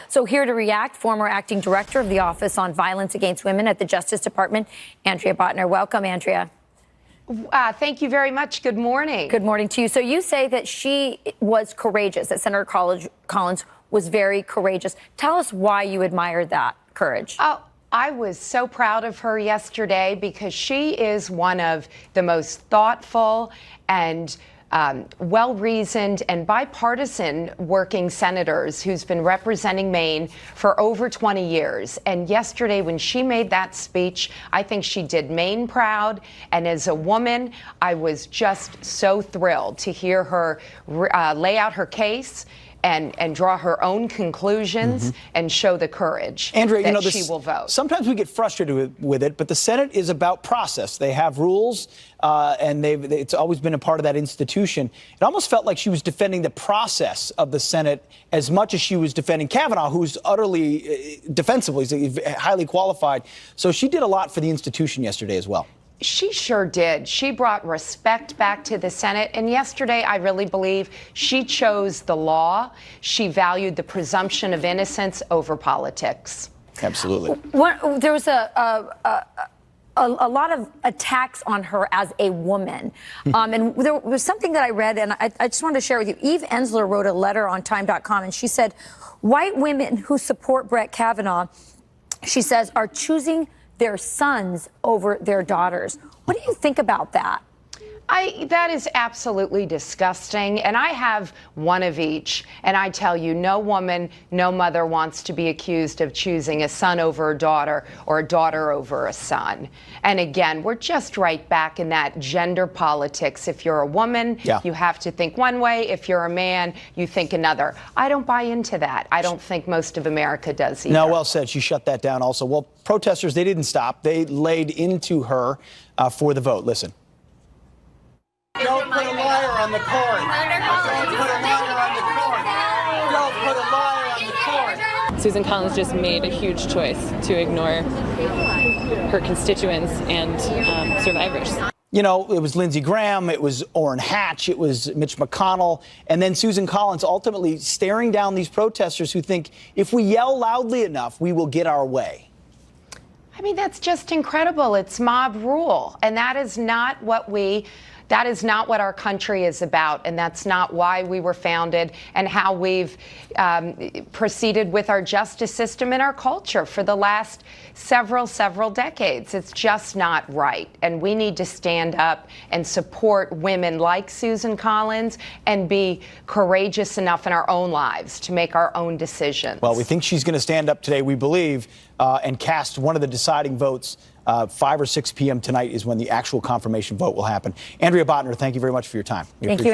So here to react, former acting director of the Office on Violence Against Women at the Justice Department, Andrea Botner. Welcome, Andrea. Thank you very much. Good morning. Good morning to you. So you say that she was courageous, that Senator Collins was very courageous. Tell us why you admired that courage. I was so proud of her yesterday because she is one of the most thoughtful and well-reasoned and bipartisan working senators who's been representing Maine for over 20 years. And yesterday, when she made that speech, I think she did Maine proud. And as a woman, I was just so thrilled to hear her lay out her case and draw her own conclusions and show the courage Andrea, that she will vote. Sometimes we get frustrated with it, but the Senate is about process. They have rules, and it's always been a part of that institution. It almost felt like she was defending the process of the Senate as much as she was defending Kavanaugh, who's utterly defensible. He's highly qualified. So she did a lot for the institution yesterday as well. She sure did. She brought respect back to the Senate. And yesterday, I really believe she chose the law. She valued the presumption of innocence over politics. Absolutely. There was a lot of attacks on her as a woman. And there was something that I read, and I just wanted to share with you. Eve Ensler wrote a letter on time.com, and she said, white women who support Brett Kavanaugh, she says, are choosing their sons over their daughters. What do you think about that? That is absolutely disgusting. And I have one of each. And I tell you, no woman, no mother wants to be accused of choosing a son over a daughter or a daughter over a son. And again, we're just right back in that gender politics. If you're a woman, you have to think one way. If you're a man, you think another. I don't buy into that. I don't think most of America does either. No, well said. She shut that down also. Well, protesters, they didn't stop. They laid into her for the vote. Listen. Don't put a liar on the court. Don't put a liar on the court. Don't put a liar on the court. Susan Collins just made a huge choice to ignore her constituents and survivors. You know, it was Lindsey Graham, it was Orrin Hatch, it was Mitch McConnell, and then Susan Collins ultimately staring down these protesters who think if we yell loudly enough, we will get our way. I mean, that's just incredible. It's mob rule. And that is not what our country is about, and that's not why we were founded and how we've proceeded with our justice system and our culture for the last several decades. It's just not right, and we need to stand up and support women like Susan Collins and be courageous enough in our own lives to make our own decisions. Well, we think she's going to stand up today, we believe, and cast one of the deciding votes. 5 or 6 p.m. tonight is when the actual confirmation vote will happen. Andrea Botner, thank you very much for your time. Thank you.